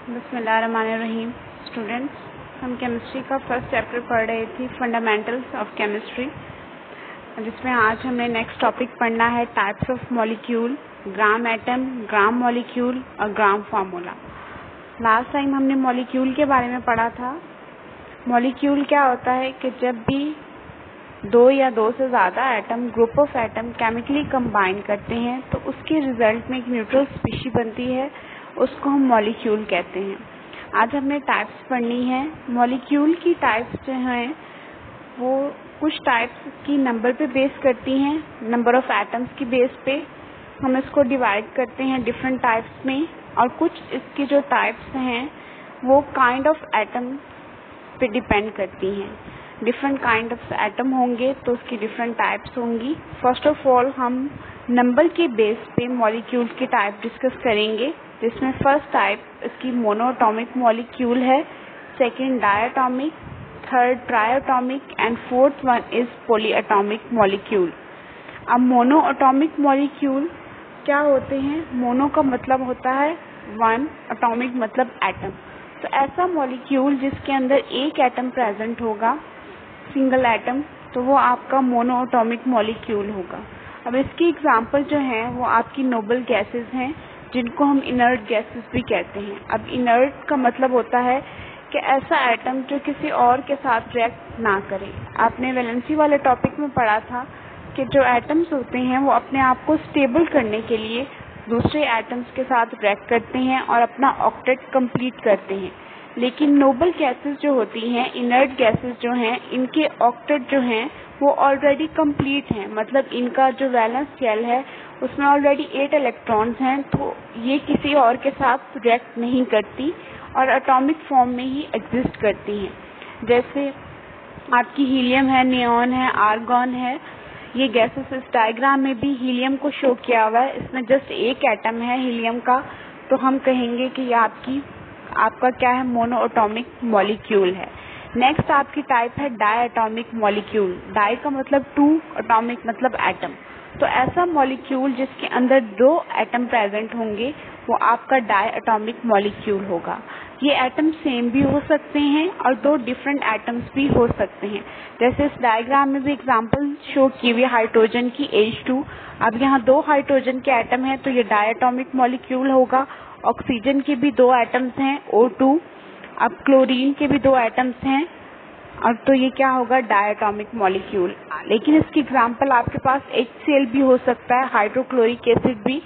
बिस्मिल्लाहिर्रहमानिर्रहीम। स्टूडेंट्स, हम केमिस्ट्री का फर्स्ट चैप्टर पढ़ रहे थे, फंडामेंटल्स ऑफ केमिस्ट्री, जिसमें आज हमने नेक्स्ट टॉपिक पढ़ना है types of molecule, gram atom, gram molecule और ग्राम फार्मूला। लास्ट टाइम हमने मॉलिक्यूल के बारे में पढ़ा था। मॉलिक्यूल क्या होता है कि जब भी दो या दो से ज़्यादा atom, group of atom chemically combine करते हैं तो उसके रिजल्ट में एक न्यूट्रल स्पीशी बनती है, उसको हम मॉलिक्यूल कहते हैं। आज हमने टाइप्स पढ़नी है। मॉलिक्यूल की टाइप्स जो हैं वो कुछ टाइप्स की नंबर पे बेस करती हैं, नंबर ऑफ एटम्स की बेस पे हम इसको डिवाइड करते हैं डिफरेंट टाइप्स में, और कुछ इसकी जो टाइप्स हैं वो काइंड ऑफ एटम पे डिपेंड करती हैं। डिफरेंट काइंड ऑफ एटम होंगे तो उसकी डिफरेंट टाइप्स होंगी। फर्स्ट ऑफ ऑल हम नंबर के बेस पे मॉलिक्यूल की टाइप डिस्कस करेंगे, जिसमें फर्स्ट टाइप इसकी मोनोएटॉमिक मॉलिक्यूल है, second diatomic, third triatomic and fourth one is polyatomic molecule. अब मोनोएटॉमिक मॉलिक्यूल क्या होते हैं? मोनो का मतलब होता है वन, एटॉमिक मतलब एटम। तो ऐसा मॉलिक्यूल जिसके अंदर एक एटम प्रेजेंट होगा, सिंगल एटम, तो वो आपका मोनोएटॉमिक मॉलिक्यूल होगा। अब इसकी एग्जांपल जो हैं वो आपकी नोबल गैसेस हैं, जिनको हम इनर्ट गैसेस भी कहते हैं। अब इनर्ट का मतलब होता है कि ऐसा एटम जो किसी और के साथ रिएक्ट ना करे। आपने वैलेंसी वाले टॉपिक में पढ़ा था कि जो एटम्स होते हैं वो अपने आप को स्टेबल करने के लिए दूसरे एटम्स के साथ रिएक्ट करते हैं और अपना ऑक्टेट कंप्लीट करते हैं। लेकिन नोबल गैसेस जो होती हैं, इनर्ट गैसेस जो हैं, इनके ऑक्टेट जो हैं वो ऑलरेडी कंप्लीट हैं, मतलब इनका जो वैलेंस शेल है उसमें ऑलरेडी 8 इलेक्ट्रॉन्स हैं, तो ये किसी और के साथ रिएक्ट नहीं करती और एटॉमिक फॉर्म में ही एग्जिस्ट करती हैं। जैसे आपकी हीलियम है, नियॉन है, आर्गॉन है, ये गैसेस इस डायग्राम में भी हीलियम को शो किया हुआ है। इसमें जस्ट एक एटम है हीलियम का, तो हम कहेंगे कि ये आपका क्या है? मोनोएटॉमिक मॉलिक्यूल है। नेक्स्ट आपकी टाइप है डायएटॉमिक मॉलिक्यूल। डाई का मतलब टू, एटॉमिक मतलब एटम। तो ऐसा मॉलिक्यूल जिसके अंदर दो एटम प्रेजेंट होंगे वो आपका डायएटॉमिक मॉलिक्यूल होगा। ये एटम सेम भी हो सकते हैं और दो डिफरेंट एटम्स भी हो सकते हैं। जैसे इस डायग्राम में भी एग्जांपल शो की हुई हाइड्रोजन की H2। अब यहाँ दो हाइड्रोजन के एटम हैं तो ये डायएटॉमिक मॉलिक्यूल होगा। ऑक्सीजन के भी दो एटम्स हैं O2। अब क्लोरीन के भी दो एटम्स हैं, और तो ये क्या होगा? डायएटॉमिक मॉलिक्यूल। लेकिन इसकी एग्जांपल आपके पास HCl भी हो सकता है, हाइड्रोक्लोरिक एसिड भी,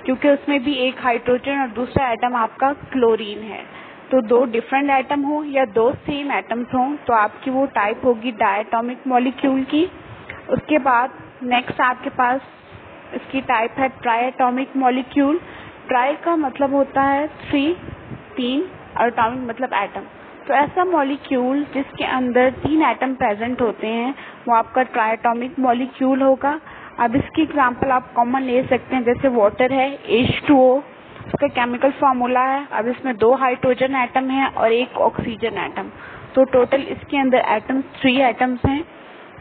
क्योंकि उसमें भी एक हाइड्रोजन और दूसरा एटम आपका क्लोरीन है। तो दो डिफरेंट एटम हो या दो सेम एटम्स हों तो आपकी वो टाइप होगी डायएटॉमिक मॉलिक्यूल की। उसके बाद नेक्स्ट आपके पास इसकी टाइप है ट्राइएटॉमिक मॉलिक्यूल। ट्राई का मतलब होता है तीन, और एटॉमिक मतलब एटम। तो ऐसा मॉलिक्यूल जिसके अंदर तीन एटम प्रेजेंट होते हैं वो आपका ट्राइएटॉमिक मॉलिक्यूल होगा। अब इसकी एग्जांपल आप कॉमन ले सकते हैं, जैसे वाटर है H2O, उसका केमिकल फार्मूला है। अब इसमें दो हाइड्रोजन एटम है और एक ऑक्सीजन एटम, तो टोटल इसके अंदर एटम्स 3 एटम्स हैं।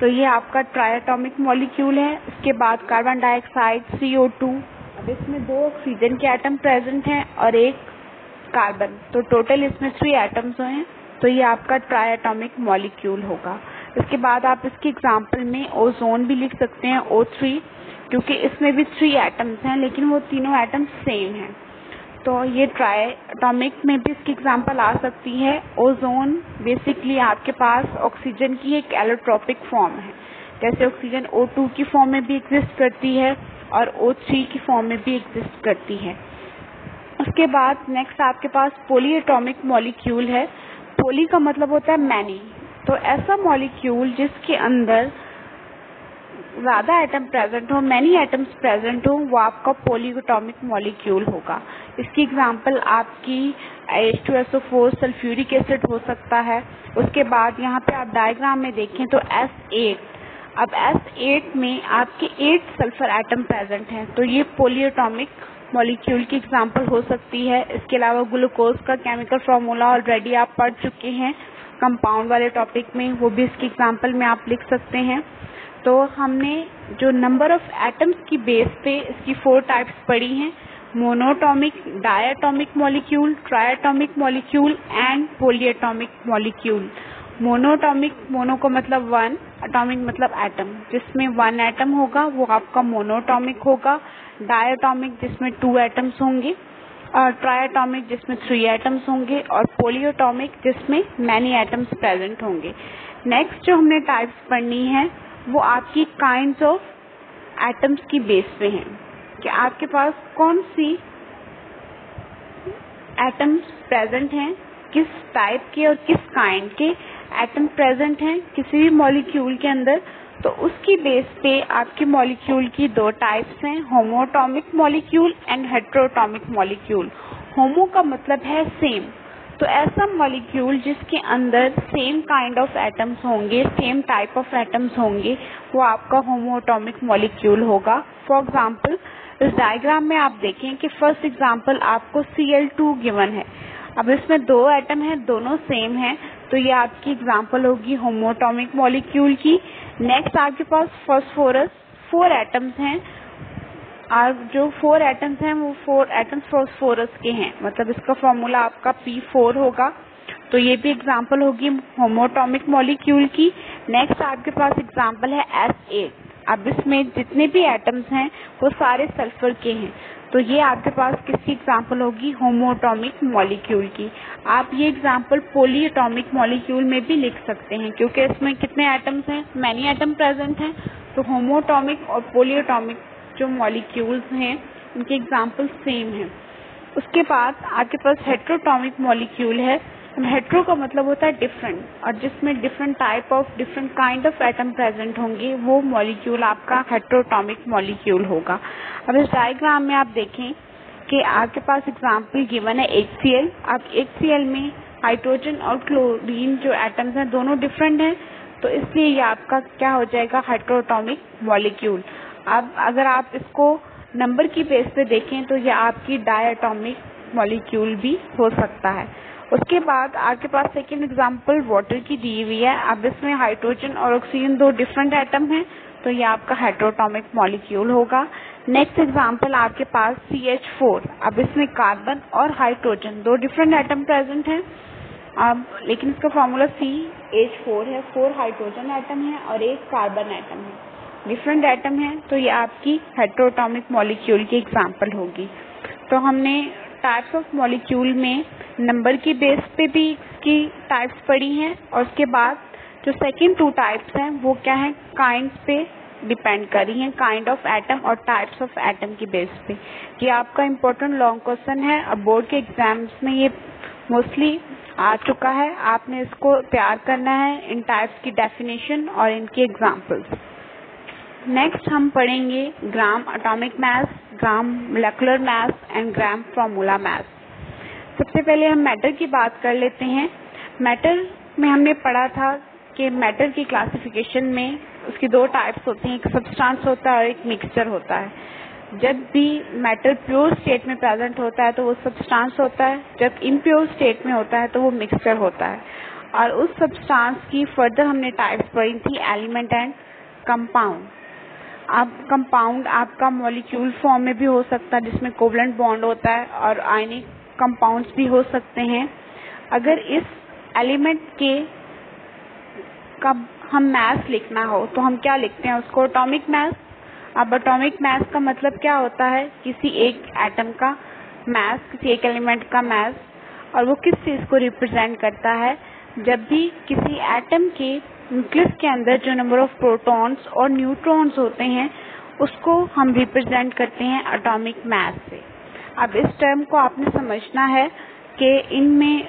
तो ये आपका ट्राइएटॉमिक मॉलिक्यूल है। इसके बाद कार्बन डाइऑक्साइड CO2। अब इसमें दो ऑक्सीजन के एटम प्रेजेंट हैं और एक कार्बन, तो टोटल इसमें 3 एटम्स हैं, तो ये आपका ट्राइएटॉमिक मॉलिक्यूल होगा। इसके बाद आप इसकी एग्जांपल में ओजोन भी लिख सकते हैं O3, क्योंकि इसमें भी 3 एटम्स हैं लेकिन वो तीनों एटम्स सेम हैं। तो ये ट्राइएटॉमिक में भी इसकी एग्जांपल आ सकती है। ओजोन बेसिकली आपके पास ऑक्सीजन की एक एलोट्रोपिक फॉर्म है, जैसे ऑक्सीजन O2 की फॉर्म में भी एग्जिस्ट करती है और O3 की फॉर्म में भी एग्जिस्ट करती है। उसके बाद नेक्स्ट आपके पास पॉलीएटॉमिक मॉलिक्यूल है। पॉली का मतलब होता है मैनी। तो ऐसा मॉलिक्यूल जिसके अंदर ज्यादा एटम प्रेजेंट हो, मैनी एटम्स प्रेजेंट हो, वो आपका पॉलीएटॉमिक मॉलिक्यूल होगा। इसकी एग्जांपल आपकी H2SO4 सल्फ्यूरिक एसिड हो सकता है। उसके बाद यहाँ पे आप डायग्राम में देखें तो S8। अब S8 में आपके 8 सल्फर एटम प्रेजेंट हैं, तो ये पॉलीएटॉमिक मॉलिक्यूल की एग्जांपल हो सकती है। इसके अलावा ग्लूकोज का केमिकल फार्मूला ऑलरेडी आप पढ़ चुके हैं कंपाउंड वाले टॉपिक में, वो भी इसकी एग्जांपल में आप लिख सकते हैं। तो हमने जो नंबर ऑफ एटम्स की बेस पे इसकी 4 टाइप्स पढ़ी हैं monoatomic, diatomic molecule, triatomic molecule and polyatomic molecule. Monoatomic, mono का मतलब वन, एटॉमिक मतलब एटम, जिसमें वन एटम होगा वो आपका मोनोटॉमिक होगा। डायटॉमिक जिसमें टू एटम्स होंगे, और ट्रायटॉमिक जिसमें थ्री एटम्स होंगे, और पॉलीएटॉमिक जिसमें मैनी एटम्स प्रेजेंट होंगे। नेक्स्ट जो हमने टाइप्स पढ़नी है वो आपकी काइंड्स ऑफ एटम्स की बेस पे हैं कि आपके पास कौन सी एटम्स प्रेजेंट हैं, किस टाइप के और किस काइंड के एटम प्रेजेंट हैं किसी भी मॉलिक्यूल के अंदर। तो उसकी बेस पे आपके मॉलिक्यूल की दो टाइप्स हैं, होमोटॉमिक मॉलिक्यूल एंड हेटेरोटॉमिक मॉलिक्यूल। होमो का मतलब है सेम, तो ऐसा मॉलिक्यूल जिसके अंदर सेम काइंड ऑफ एटम्स होंगे, सेम टाइप ऑफ एटम्स होंगे, वो आपका होमोटॉमिक मॉलिक्यूल होगा। फॉर एग्जाम्पल इस डायग्राम में आप देखें कि फर्स्ट एग्जाम्पल आपको Cl2 गिवन है। अब इसमें दो एटम हैं, दोनों सेम हैं, तो ये आपकी एग्जाम्पल होगी होमोटॉमिक मॉलिक्यूल की। नेक्स्ट आपके पास फास्फोरस, 4 एटम्स हैं, और जो 4 एटम्स हैं वो 4 एटम्स फास्फोरस के हैं, मतलब इसका फॉर्मूला आपका P4 होगा। तो ये भी एग्जाम्पल होगी होमोटॉमिक मॉलिक्यूल की। नेक्स्ट आपके पास एग्जाम्पल है S8। अब इसमें जितने भी एटम्स हैं वो सारे सल्फर के हैं, तो ये आपके पास किसकी एग्जाम्पल होगी, होमोटॉमिक मॉलिक्यूल की। आप ये एग्जाम्पल पॉलीएटॉमिक मॉलिक्यूल में भी लिख सकते हैं, क्योंकि इसमें कितने एटम्स हैं, मैनी एटम प्रेजेंट हैं। तो होमोटॉमिक और पॉलीएटॉमिक जो मॉलिक्यूल्स हैं उनके एग्जाम्पल सेम हैं। उसके बाद आपके पास हेटेरोटॉमिक मॉलिक्यूल है। हेटेरो का मतलब होता है डिफरेंट, और जिसमें different type of, different kind of atom present होंगे, वो मॉलिक्यूल आपका हेटेरोटॉमिक मॉलिक्यूल होगा। अब इस डायग्राम में आप देखें कि आपके पास एग्जाम्पल गिवन है HCl। अब HCl में हाइड्रोजन और क्लोरीन जो एटम्स हैं दोनों डिफरेंट हैं, तो इसलिए ये आपका क्या हो जाएगा, हेटेरोटॉमिक मॉलिक्यूल। अब अगर आप इसको नंबर की बेस पे देखें तो ये आपकी डायटॉमिक मॉलिक्यूल भी हो सकता है। उसके बाद आपके पास सेकेंड एग्जाम्पल वाटर की दी हुई है। अब इसमें हाइड्रोजन और ऑक्सीजन दो डिफरेंट एटम हैं, तो ये आपका हेटेरोटॉमिक मॉलिक्यूल होगा। नेक्स्ट एग्जाम्पल आपके पास CH4। अब इसमें कार्बन और हाइड्रोजन दो डिफरेंट एटम प्रेजेंट हैं, अब लेकिन इसका फॉर्मूला CH4 है। 4 हाइड्रोजन एटम है और 1 कार्बन एटम है, डिफरेंट एटम है, तो ये आपकी हेटेरोटॉमिक मॉलिक्यूल की एग्जाम्पल होगी। तो हमने टाइप्स ऑफ मॉलिक्यूल में नंबर की बेस पे भी इसकी टाइप्स पढ़ी हैं, और उसके बाद जो सेकंड 2 टाइप्स हैं वो क्या है, काइंड्स पे डिपेंड कर रही हैं, काइंड ऑफ एटम और टाइप्स ऑफ एटम की बेस पे। ये आपका इम्पोर्टेंट लॉन्ग क्वेश्चन है, अब बोर्ड के एग्जाम्स में ये मोस्टली आ चुका है। आपने इसको तैयार करना है, इन टाइप्स की डेफिनेशन और इनकी एग्जाम्पल्स। नेक्स्ट हम पढ़ेंगे ग्राम atomic mass, gram molecular mass and gram formula mass. सबसे पहले हम मैटर की बात कर लेते हैं। मैटर में हमने पढ़ा था कि मैटर की क्लासिफिकेशन में उसकी 2 टाइप्स होती हैं, एक सब्सटेंस होता है और एक मिक्सचर होता है। जब भी मैटर प्योर स्टेट में प्रेजेंट होता है तो वो सब्सटेंस होता है, जब इम्प्योर स्टेट में होता है तो वो मिक्सचर होता है। और उस सब्सटेंस की फर्दर हमने टाइप्स पढ़ी थी, एलिमेंट एंड कंपाउंड। अब कंपाउंड आपका मॉलिक्यूल फॉर्म में भी हो सकता है जिसमें कोवलेंट बॉन्ड होता है, और आयनिक कंपाउंड्स भी हो सकते हैं। अगर इस एलिमेंट के का हम मास लिखना हो तो हम क्या लिखते हैं उसको, एटॉमिक मास। अब एटॉमिक मास का मतलब क्या होता है, किसी एक एटम का मास, किसी एक एलिमेंट का मास, और वो किस चीज को रिप्रेजेंट करता है, जब भी किसी एटम के न्यूक्लियस के अंदर जो नंबर ऑफ प्रोटॉन्स और न्यूट्रॉन्स होते हैं उसको हम रिप्रेजेंट करते हैं एटॉमिक मास से। अब इस टर्म को आपने समझना है कि इनमें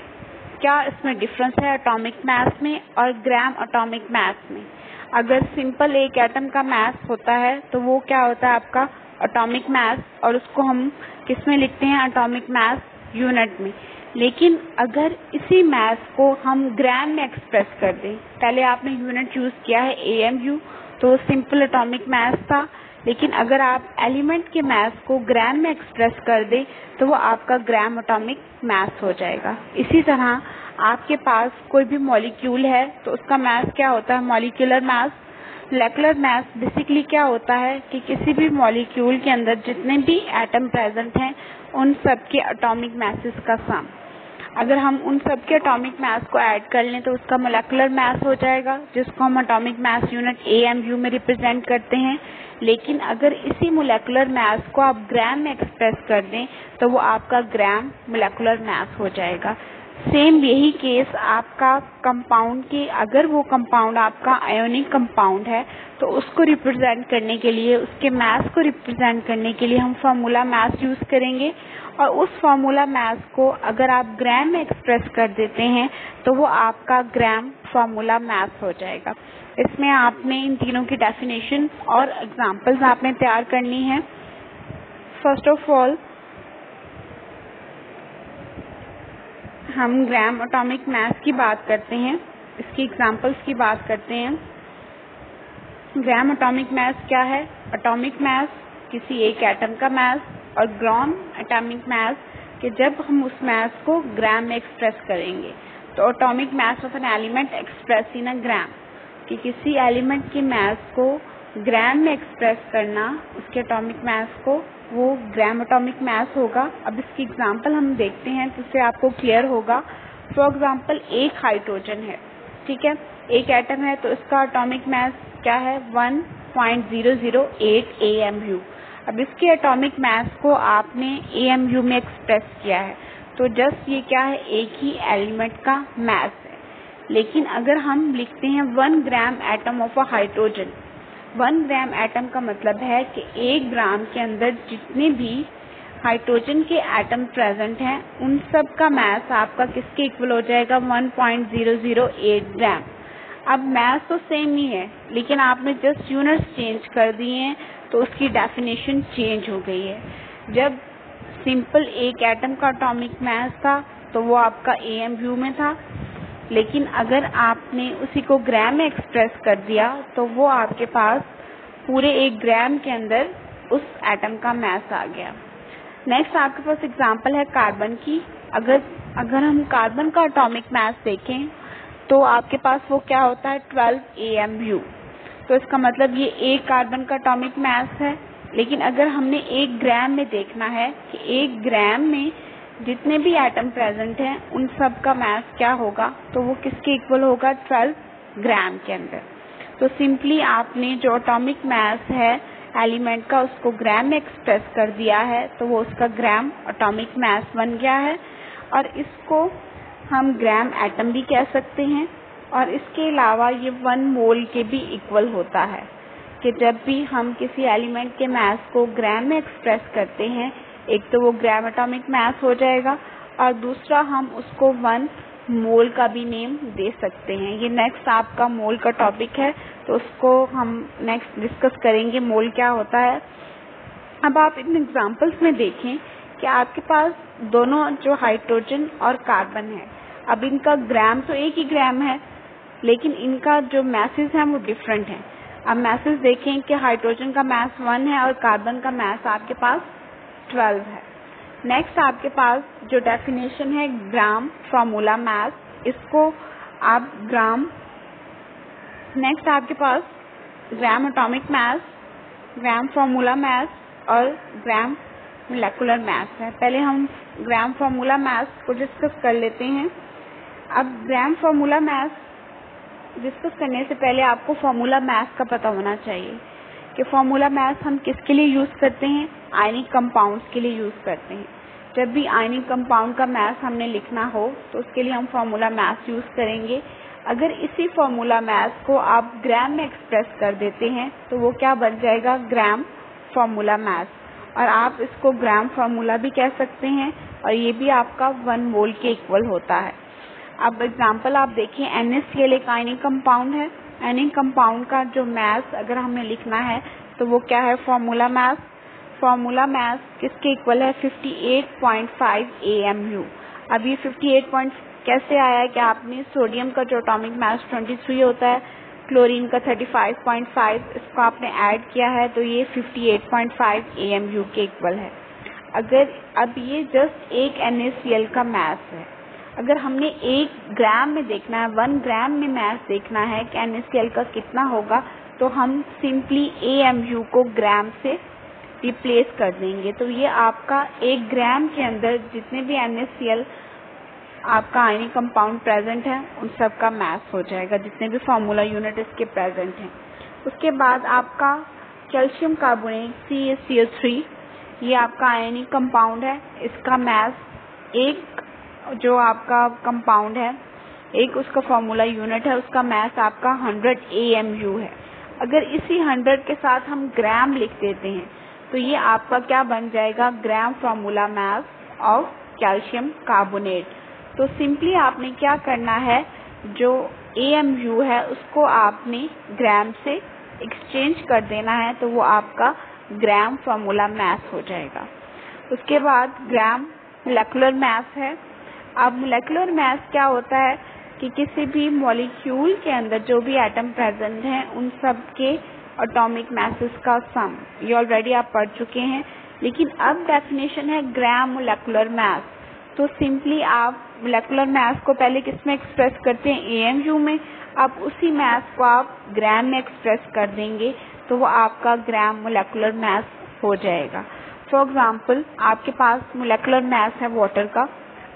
क्या इसमें डिफरेंस है एटॉमिक मास में और ग्राम एटॉमिक मास में। अगर सिंपल एक एटम का मास होता है तो वो क्या होता है आपका एटॉमिक मास, और उसको हम किस में लिखते हैं, एटॉमिक मास यूनिट में। लेकिन अगर इसी मास को हम ग्राम में एक्सप्रेस कर दें, पहले आपने यूनिट यूज किया है AMU, तो सिंपल एटॉमिक मास था, लेकिन अगर आप एलिमेंट के मास को ग्राम में एक्सप्रेस कर दें तो वो आपका ग्राम एटॉमिक मास हो जाएगा। इसी तरह आपके पास कोई भी मॉलिक्यूल है तो उसका मास क्या होता है, molecular mass, molecular mass basically क्या होता है कि किसी भी मॉलिक्यूल के अंदर जितने भी एटम प्रेजेंट हैं उन सब के एटॉमिक मासेस का सम। अगर हम उन सब के एटॉमिक मास को ऐड कर लें तो उसका मोलेकुलर मास हो जाएगा, जिसको हम एटॉमिक मास यूनिट AMU में रिप्रेजेंट करते हैं। लेकिन अगर इसी मोलेकुलर मास को आप ग्राम में एक्सप्रेस कर दें तो वो आपका ग्राम मोलेकुलर मास हो जाएगा। सेम यही केस आपका कंपाउंड की, अगर वो कंपाउंड आपका आयोनिक कंपाउंड है तो उसको रिप्रेजेंट करने के लिए, उसके मास को रिप्रेजेंट करने के लिए हम फार्मूला मास यूज करेंगे, और उस फार्मूला मास को अगर आप ग्राम में एक्सप्रेस कर देते हैं तो वो आपका ग्राम फार्मूला मास हो जाएगा। इसमें आपने इन तीनों की डेफिनेशन और एग्जांपल्स आपने तैयार करनी है। फर्स्ट ऑफ ऑल हम ग्राम एटॉमिक मास की बात करते हैं, इसकी एग्जांपल्स की बात करते हैं। ग्राम एटॉमिक मास क्या है? एटॉमिक मास किसी एक एटम का मास, और ग्राम एटॉमिक मास कि जब हम उस मास को ग्राम में एक्सप्रेस करेंगे। तो atomic mass of an element express in a gram, कि किसी एलिमेंट की मास को ग्राम में एक्सप्रेस करना, उसके एटॉमिक मास को, वो ग्राम एटॉमिक मास होगा। अब इसकी एग्जांपल हम देखते हैं तो इससे आपको क्लियर होगा। फॉर एग्जांपल एक हाइड्रोजन है, ठीक है, एक एटम है, तो इसका एटॉमिक मास क्या है? 1.008 AMU। अब इसके एटॉमिक मास को आपने AMU में एक्सप्रेस किया है, तो जस्ट ये क्या है? एक ही एलिमेंट का मास है। लेकिन अगर हम लिखते हैं 1 gram atom of a hydrogen, 1 gram atom का मतलब है कि 1 ग्राम के अंदर जितने भी हाइड्रोजन के एटम प्रेजेंट हैं उन सब का मास आपका किसके इक्वल हो जाएगा? 1.008 ग्राम। अब मास तो सेम ही है, लेकिन आपने जस्ट यूनिट्स चेंज कर दिए हैं तो उसकी डेफिनेशन चेंज हो गई है। जब सिंपल एक एटम का एटॉमिक मास था तो वो आपका AMU में था, लेकिन अगर आपने उसी को ग्राम में एक्सप्रेस कर दिया तो वो आपके पास पूरे 1 ग्राम के अंदर उस एटम का मास आ गया। नेक्स्ट आपके पास एग्जांपल है कार्बन की। अगर हम कार्बन का एटॉमिक मास देखें तो आपके पास वो क्या होता है? 12 AMU। तो इसका मतलब ये एक कार्बन का एटॉमिक मास है। लेकिन अगर हमने 1 ग्राम में देखना है कि 1 ग्राम में जितने भी एटम प्रेजेंट हैं उन सब का मास क्या होगा, तो वो किसके इक्वल होगा? 12 ग्राम के अंदर। तो सिंपली आपने जो एटॉमिक मास है एलिमेंट का उसको ग्राम में एक्सप्रेस कर दिया है, तो वो उसका ग्राम एटॉमिक मास बन गया है। और इसको हम ग्राम एटम भी कह सकते हैं। और इसके अलावा ये 1 मोल के भी इक्वल होता है, कि जब भी हम किसी एलिमेंट के मास को ग्राम में एक्सप्रेस करते हैं, एक तो वो ग्राम एटॉमिक मास हो जाएगा और दूसरा हम उसको 1 मोल का भी नेम दे सकते हैं। ये नेक्स्ट आपका मोल का टॉपिक है, तो उसको हम नेक्स्ट डिस्कस करेंगे, मोल क्या होता है। अब आप इन एग्जांपल्स में देखें कि आपके पास दोनों जो हाइड्रोजन और कार्बन है, अब इनका ग्राम तो एक ही ग्राम है, लेकिन इनका जो मैसेज है वो डिफरेंट है। अब मैसेज देखें कि हाइड्रोजन का मास 1 है और कार्बन का मास आपके पास 12 है। नेक्स्ट आपके पास जो डेफिनेशन है ग्राम फार्मूला मास, इसको आप ग्राम, नेक्स्ट आपके पास ग्राम एटॉमिक मास, ग्राम फार्मूला मास और ग्राम मोलेकुलर मास है। पहले हम ग्राम फार्मूला मास को डिस्कस कर लेते हैं। अब ग्राम फार्मूला मास डिस्कस करने से पहले आपको फार्मूला मास का पता होना चाहिए कि फार्मूला मास हम किसके लिए यूज करते हैं? आयनिक कंपाउंड्स के लिए यूज करते हैं। जब भी आयनिक कंपाउंड का मास हमने लिखना हो तो उसके लिए हम फार्मूला मास यूज करेंगे। अगर इसी फार्मूला मास को आप ग्राम में एक्सप्रेस कर देते हैं तो वो क्या बन जाएगा? ग्राम फार्मूला मास। और आप इसको ग्राम फार्मूला भी कह सकते हैं, और ये भी आपका 1 मोल के इक्वल होता है। अब एग्जांपल आप देखिए, NaCl एक आयनिक कंपाउंड है। आयनिक कंपाउंड का जो मास अगर हमें लिखना है तो वो क्या है? Formula mass. फार्मूला मास किसके इक्वल है? 58.5 AMU। अब ये 58 कैसे आया है कि आपने सोडियम का जो एटॉमिक मास 23 होता है, क्लोरीन का 35.5, इसको आपने ऐड किया है तो ये 58.5 AMU के इक्वल है। अगर अब ये जस्ट एक NaCl का मास है, अगर हमने 1 ग्राम में देखना है, 1 ग्राम में मास देखना है कि NaCl का कितना होगा, तो हम सिंपली AMU को ग्राम से रिप्लेस कर देंगे। तो ये आपका 1 ग्राम के अंदर जितने भी NaCl आपका आयनिक कंपाउंड प्रेजेंट है उन सब का मास हो जाएगा, जितने भी फार्मूला यूनिट इसके प्रेजेंट हैं। उसके बाद आपका कैल्शियम कार्बोनेट CaCO3, ये आपका आयनिक कंपाउंड है, इसका मास एक जो आपका कंपाउंड है, एक उसका फार्मूला यूनिट है, उसका मास आपका 100 AMU है। अगर इसी 100 के साथ हम ग्राम लिख देते हैं तो ये आपका क्या बन जाएगा, gram formula mass of calcium carbonate. तो सिंपली आपने क्या करना है, जो AMU है उसको आपने ग्राम से एक्सचेंज कर देना है, तो वो आपका ग्राम फार्मूला मास हो जाएगा। उसके बाद ग्राम मोलेकुलर मास है। अब मोलेकुलर मास क्या होता है कि किसी भी मॉलिक्यूल के अंदर जो भी एटम प्रेजेंट हैं उन सब के एटॉमिक मासेस का सम, ये ऑलरेडी आप पढ़ चुके हैं। लेकिन अब डेफिनेशन है ग्राम मोलेकुलर मास। तो सिंपली आप मोलेकुलर मास को पहले किस में एक्सप्रेस करते हैं, AMU में। अब उसी मास को आप ग्राम में एक्सप्रेस कर देंगे तो वो आपका ग्राम मोलेकुलर मास हो जाएगा। फॉर एग्जाम्पल आपके पास मोलेकुलर मास है वाटर का।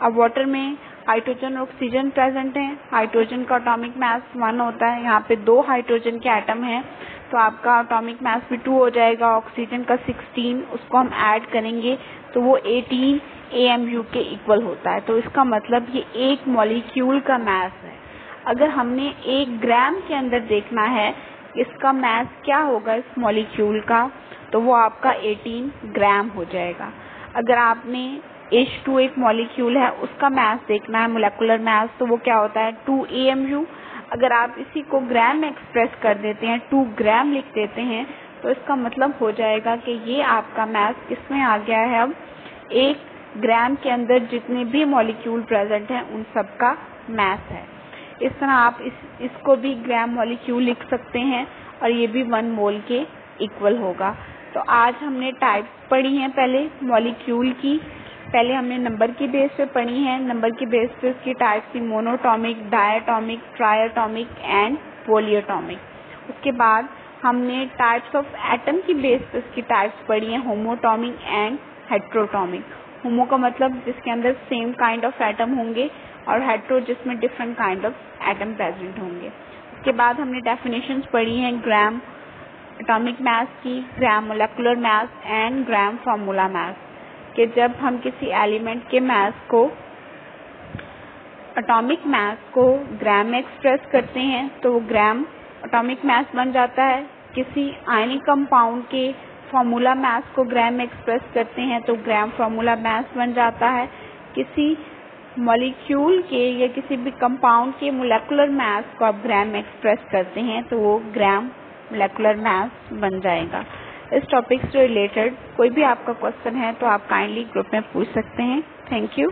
अब वाटर में हाइड्रोजन और ऑक्सीजन प्रेजेंट हैं। हाइड्रोजन का एटॉमिक मास 1 होता है, यहाँ पे 2 हाइड्रोजन के एटम हैं तो आपका एटॉमिक मास भी 2 हो जाएगा। ऑक्सीजन का 16, उसको हम ऐड करेंगे तो वो 18 AMU के इक्वल होता है। तो इसका मतलब ये एक मॉलिक्यूल का मास है। अगर हमने 1 ग्राम के अंदर देखना है इसका मास क्या होगा इस मॉलिक्यूल का, तो वो आपका 18 ग्राम हो जाएगा। अगर आपने H2 एक मॉलिक्यूल है उसका मास देखना है, मोलेकुलर मास, तो वो क्या होता है 2 AMU। अगर आप इसी को ग्राम में एक्सप्रेस कर देते हैं, 2 ग्राम लिख देते हैं, तो इसका मतलब हो जाएगा कि ये आपका मास किसमें आ गया है, अब 1 ग्राम के अंदर जितने भी मॉलिक्यूल प्रेजेंट हैं उन सब का मास है। इस तरह आप इसको भी ग्राम मॉलिक्यूल लिख सकते हैं और ये भी 1 मोल के इक्वल होगा। तो आज हमने टाइप्स पढ़ी हैं पहले मॉलिक्यूल की। पहले हमने नंबर की बेस पे पढ़ी है। नंबर की बेस पे उसकी टाइप्स थी मोनोटॉमिक, डायटॉमिक, ट्रायटॉमिक एंड पॉलीएटॉमिक। उसके बाद हमने टाइप्स ऑफ एटम की बेस पे उसकी टाइप्स पढ़ी है, होमोटॉमिक एंड हेट्रोटॉमिक। होमो का मतलब जिसके अंदर सेम काइंड ऑफ एटम होंगे और हेट्रो जिसमें different kind of atom present होंगे। उसके बाद हमने डेफिनेशंस पढ़ी हैं ग्राम एटॉमिक मास की, gram molecular mass and gram formula mass, कि जब हम किसी एलिमेंट के मास को, एटॉमिक मास को ग्राम में एक्सप्रेस करते हैं तो वो ग्राम एटॉमिक मास बन जाता है। किसी आयनिक कंपाउंड के फार्मूला मास को ग्राम में एक्सप्रेस करते हैं तो ग्राम फार्मूला मास बन जाता है। किसी मॉलिक्यूल के या किसी भी कंपाउंड के मोलेकुलर मास को आप ग्राम में एक्सप्रेस करते हैं तो वो ग्राम मोलेकुलर मास बन जाएगा। इस टॉपिक से रिलेटेड कोई भी आपका क्वेश्चन है तो आप काइंडली ग्रुप में पूछ सकते हैं। Thank you.